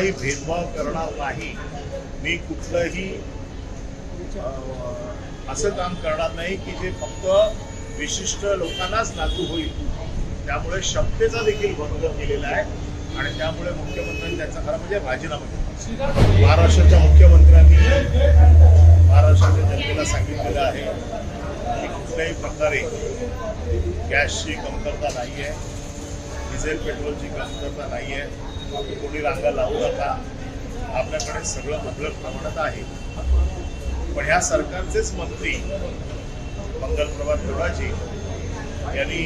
कुठलाही भेदभाव करणार नाही, मी कुठलंही असं काम करणार नाही की जे फक्त विशिष्ट लोकांनाच लागू होईल. त्यामुळे क्षमतेचा देखील भंग केलेला आहे आणि त्यामुळे मुख्यमंत्र्यांनी त्याचा खरं म्हणजे राजीनामा दिला. महाराष्ट्राच्या मुख्यमंत्र्यांनी महाराष्ट्राच्या जनतेला सांगितलेलं आहे की कुठल्याही प्रकारे गॅसची कमतरता नाही आहे, डिझेल पेट्रोलची कमतरता नाही आहे, कोणी रांगा लावू नका, आपल्याकडे सगळं मुबलक प्रमाणात आहे. पण ह्या सरकारचेच मंत्री मंगलप्रभात देवराजी यांनी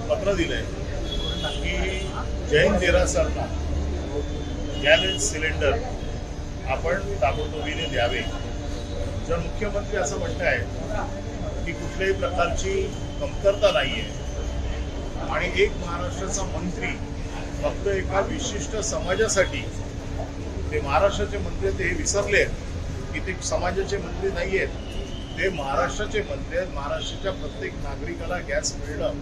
पत्र दिलंय की जैन देरासरला गॅस सिलेंडर आपण ताबडतोबीने द्यावे. जर मुख्यमंत्री असं म्हणतायत की कुठल्याही प्रकारची कमतरता नाहीये आणि एक महाराष्ट्राचा मंत्री फक्त एका विशिष्ट समाजासाठी, ते महाराष्ट्राचे मंत्री ते विसरले की ते समाजाचे मंत्री नाही आहेत, ते महाराष्ट्राचे मंत्री आहेत. महाराष्ट्राच्या प्रत्येक नागरिकाला गॅस मिळणं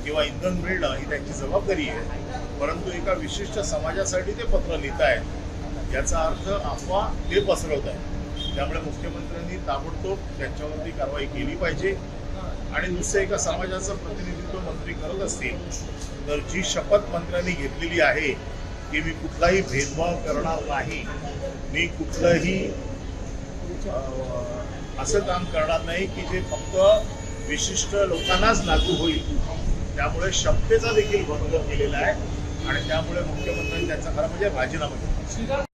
किंवा इंधन मिळणं ही त्यांची जबाबदारी आहे. परंतु एका विशिष्ट समाजासाठी ते पत्र लिहित आहेत, याचा अर्थ अफवा ते पसरवत आहे. त्यामुळे मुख्यमंत्र्यांनी ताबडतोब त्यांच्यावरती कारवाई केली पाहिजे. आणि दुसरं एका समाजाचं प्रतिनिधित्व मंत्री करत असतील तर जी शपथ मंत्र्यांनी घेतलेली आहे की मी कुठलाही भेदभाव करणार नाही, मी कुठलंही असं काम करणार नाही की जे फक्त विशिष्ट लोकांनाच लागू होईल. त्यामुळे क्षमतेचा देखील भंग केलेला आहे आणि त्यामुळे मुख्यमंत्र्यांनी त्याचा खरं म्हणजे राजीनामा दिला.